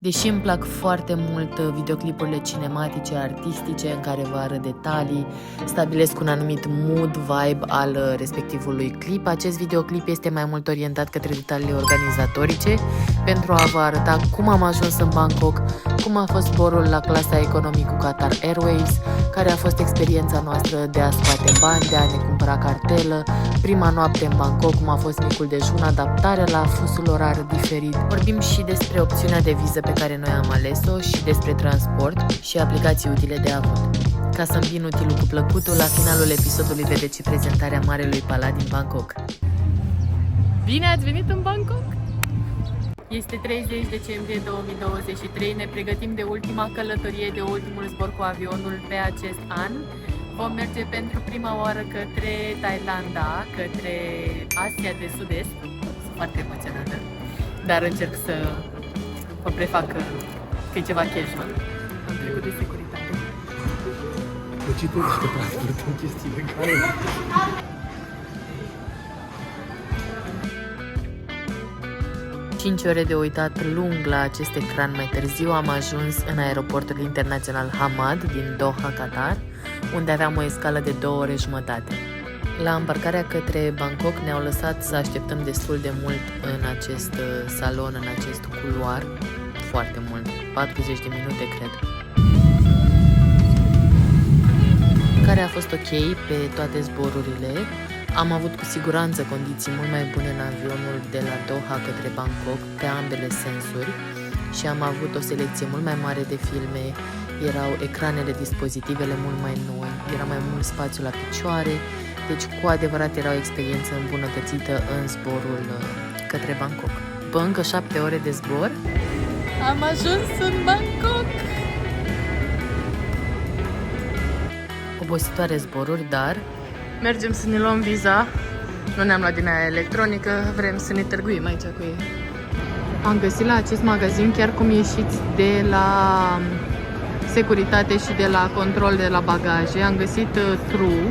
Deși îmi plac foarte mult videoclipurile cinematice, artistice, în care vă arăt detalii, stabilesc un anumit mood, vibe al respectivului clip, acest videoclip este mai mult orientat către detaliile organizatorice pentru a vă arăta cum am ajuns în Bangkok, cum a fost zborul la clasa economic cu Qatar Airways, care a fost experiența noastră de a scoate bani, de a ne cumpăra cartelă, prima noapte în Bangkok, cum a fost micul dejun, adaptarea la fusul orar diferit. Vorbim și despre opțiunea de viză pe care noi am ales-o și despre transport și aplicații utile de avut. Ca să îmbin utilul cu plăcutul, la finalul episodului vedeți și prezentarea Marelui Palat din Bangkok. Bine ați venit în Bangkok! Este 30 decembrie 2023, ne pregătim de ultima călătorie, de ultimul zbor cu avionul pe acest an. Vom merge pentru prima oară către Thailanda, către Asia de Sud-Est. Sunt foarte emoționată, dar încerc să mă prefac că e ceva casual. Am trecut de securitate. Plăcitul și de transport în chestii legale. 5 ore de uitat lung la acest ecran. Mai târziu am ajuns în aeroportul internațional Hamad din Doha, Qatar, unde aveam o escală de 2 ore jumătate. La îmbarcarea către Bangkok ne-au lăsat să așteptăm destul de mult în acest salon, în acest culoar, foarte mult, 40 de minute cred. Care a fost ok pe toate zborurile. Am avut cu siguranță condiții mult mai bune în avionul de la Doha către Bangkok, pe ambele sensuri, și am avut o selecție mult mai mare de filme, erau ecranele, dispozitivele mult mai noi, era mai mult spațiu la picioare, deci cu adevărat era o experiență îmbunătățită în zborul către Bangkok. După încă 7 ore de zbor, am ajuns în Bangkok! Obositoare zboruri, dar mergem să ne luăm viza. Nu ne-am luat din aia electronică, vrem să ne târguim aici cu ei. Am găsit la acest magazin, chiar cum ieșiți de la securitate și de la control de la bagaje, am găsit True,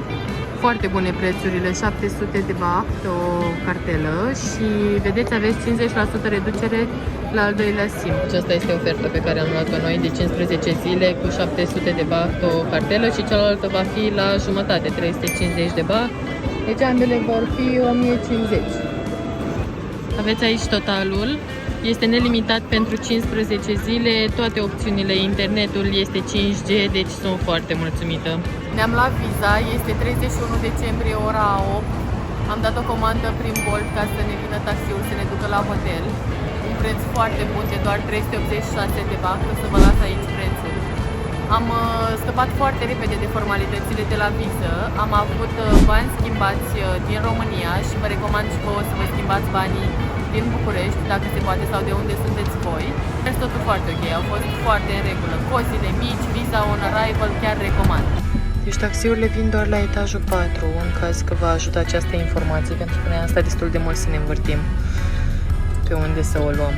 foarte bune prețurile, 700 de baht o cartelă și vedeți, aveți 50% reducere la al doilea SIM. Aceasta este oferta pe care am luat-o noi de 15 zile cu 700 de baht o cartelă și cealaltă va fi la jumătate, 350 de baht. Deci ambele vor fi 1050. Aveți aici totalul. Este nelimitat pentru 15 zile, toate opțiunile, internetul este 5G, deci sunt foarte mulțumită. Ne-am luat viza, este 31 decembrie, ora 8. Am dat o comandă prin Bolt ca să ne vină taxiul să ne ducă la hotel. Un preț foarte bun, de doar 386 de baht, o să vă las aici prețul. Am scăpat foarte repede de formalitățile de la viză, am avut bani schimbați din România și vă recomand și vouă să vă schimbați banii din București, dacă se poate, sau de unde sunteți voi. Deci totul foarte ok, au fost foarte în regulă. Costile mici, visa on arrival, chiar recomand. Deci taxiurile vin doar la etajul 4, în caz că vă ajută această informație, pentru că ne-a stat destul de mult să ne învârtim pe unde să o luăm.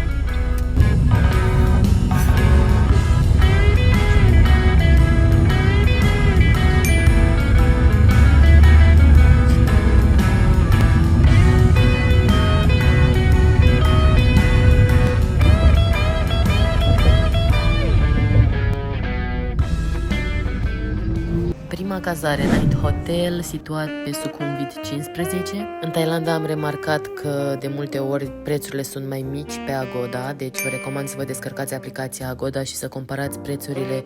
Cazare Night Hotel, situat pe Sukhumvit 15. În Thailanda am remarcat că de multe ori prețurile sunt mai mici pe Agoda, deci vă recomand să vă descărcați aplicația Agoda și să comparați prețurile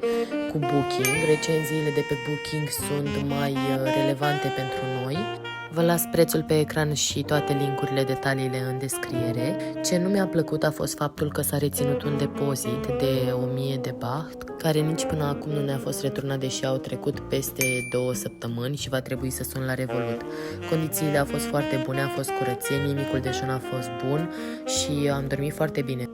cu Booking. Recenziile de pe Booking sunt mai relevante pentru noi. Vă las prețul pe ecran și toate linkurile, detaliile în descriere. Ce nu mi-a plăcut a fost faptul că s-a reținut un depozit de 1000 de baht, care nici până acum nu ne-a fost returnat, deși au trecut peste 2 săptămâni și va trebui să sun la Revolut. Condițiile au fost foarte bune, a fost curățenie, micul dejun a fost bun și am dormit foarte bine.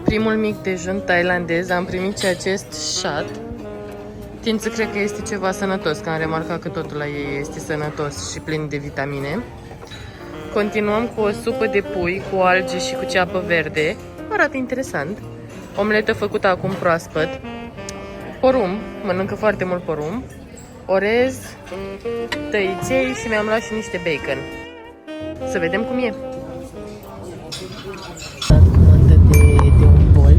Primul mic dejun tailandez, am primit și acest shat. Tind să cred că este ceva sănătos, că am remarcat că totul la ei este sănătos și plin de vitamine. Continuăm cu o supă de pui cu alge și cu ceapă verde. Arată interesant. Omletă făcută acum proaspăt. Porumb, mănâncă foarte mult porumb. Orez, tăiței și mi-am luat și niște bacon. Să vedem cum e. Comandă de un bol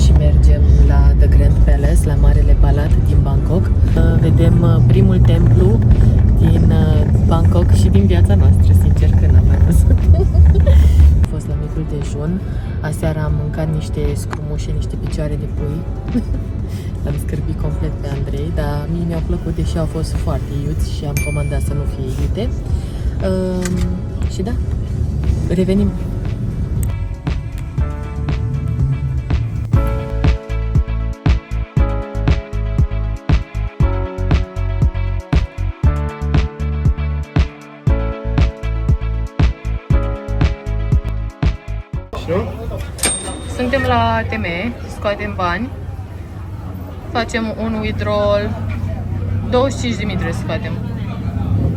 și mergem la The Grand Palace, la Marele Palat din Bangkok. Vedem primul templu din Bangkok și din viața noastră, sincer că n-am mai văzut. Am fost la micul dejun. Aseară am mâncat niște scrumușe, niște picioare de pui. L-am scârbit complet pe Andrei, dar mie mi-au plăcut, deși au fost foarte iuți și am comandat să nu fie iute. Și da, revenim. Suntem la ATM, scoatem bani, facem un withdrawal, 25.000 trebuie să scoatem.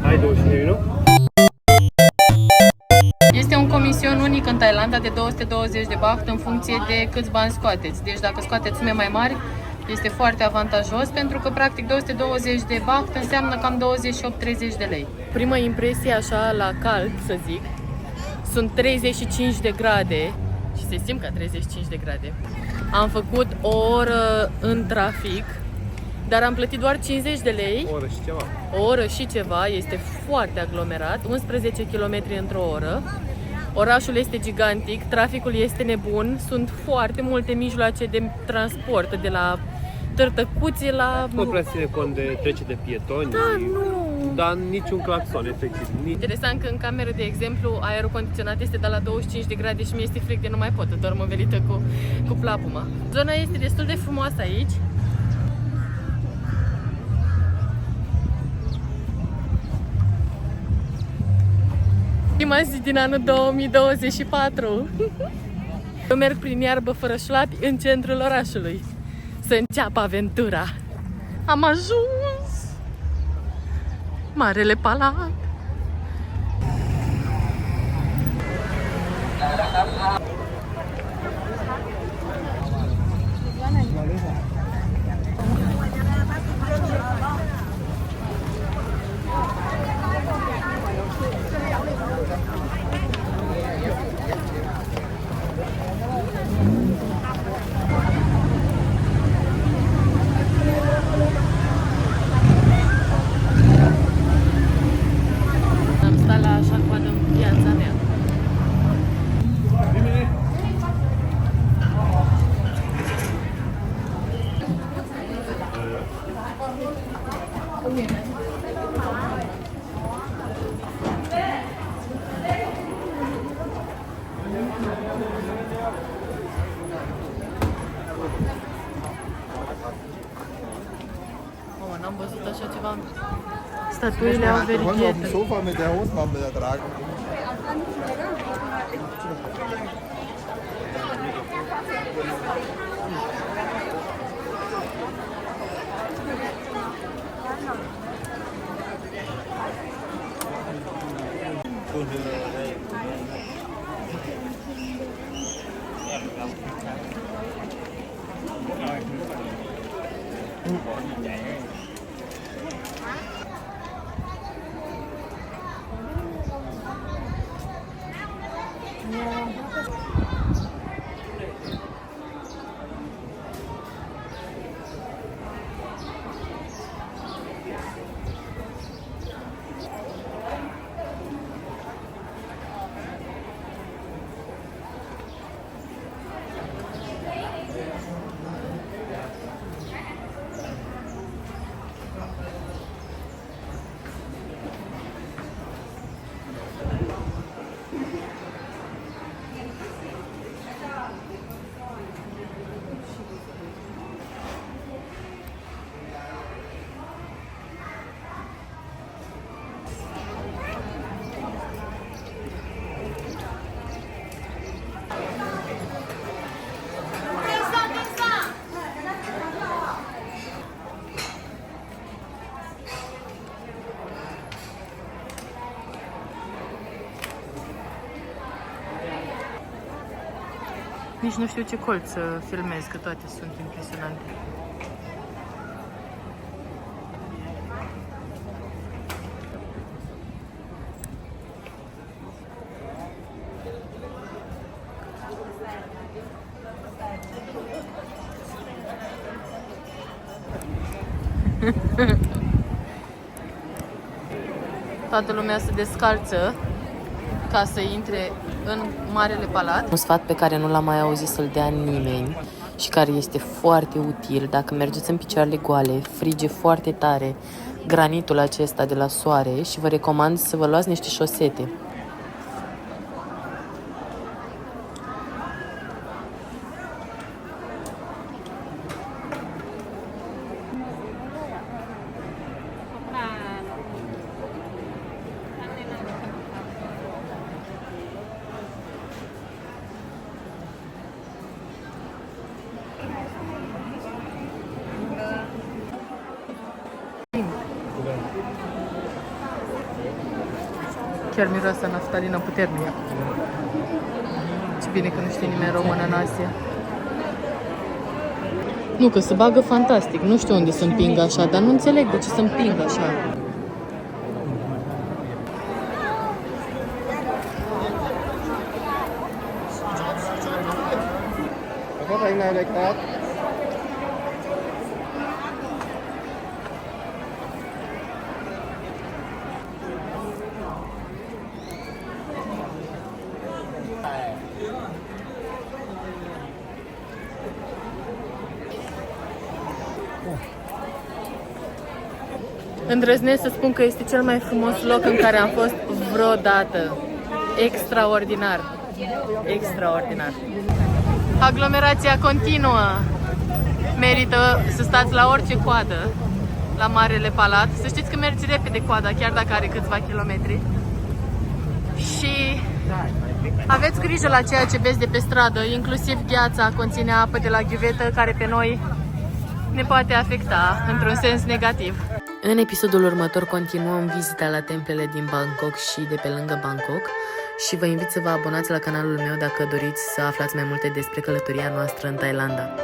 Hai 25, nu? Este un comision unic în Thailanda de 220 de baht în funcție de câți bani scoateți. Deci dacă scoateți sume mai mari, este foarte avantajos pentru că practic 220 de baht înseamnă cam 28-30 de lei. Prima impresie așa la cald, să zic, sunt 35 de grade. Și se simt ca 35 de grade. Am făcut o oră în trafic, dar am plătit doar 50 de lei. O oră și ceva. O oră și ceva, este foarte aglomerat, 11 km într-o oră. Orașul este gigantic, traficul este nebun, sunt foarte multe mijloace de transport, de la târtăcuțe la... Nu prea ține cont de trece de pietoni. Da, nu. Dar niciun claxon, efectiv. Interesant că în cameră, de exemplu, aerul condiționat este de la 25 de grade și mi este fric de nu mai pot, dorm învelită cu plapuma. Zona este destul de frumoasă aici. Prima zi din anul 2024. Eu merg prin iarbă fără șlapi în centrul orașului. Să înceapă aventura. Am ajuns! Marele Palat! Am stat la așa coadă în viața mea. N-am văzut așa ceva. Statuile au verighetă. Sofa mit der Hosmappe da tragen. Nici nu știu ce colț să filmez, că toate sunt impresionante. Toată lumea se descalță ca să intre în Marele Palat. Un sfat pe care nu l-am mai auzit să-l dea nimeni și care este foarte util dacă mergeți în picioarele goale, frige foarte tare granitul acesta de la soare și vă recomand să vă luați niște șosete. Chiar miroase naftalină puternică. Ce bine că nu știe nimeni română în Asia. Nu, că se bagă fantastic. Nu știu unde să împing așa, dar nu înțeleg de ce să împing așa. Có thể này được đó. Îndrăznesc să spun că este cel mai frumos loc în care am fost vreodată. Extraordinar. Extraordinar. Aglomerația continuă. Merită să stați la orice coadă la Marele Palat. Să știți că merge repede coada, chiar dacă are câțiva kilometri. Și aveți grijă la ceea ce vezi de pe stradă, inclusiv gheața conține apă de la ghiuvetă care pe noi ne poate afecta într-un sens negativ. În episodul următor continuăm vizita la templele din Bangkok și de pe lângă Bangkok și vă invit să vă abonați la canalul meu dacă doriți să aflați mai multe despre călătoria noastră în Thailanda.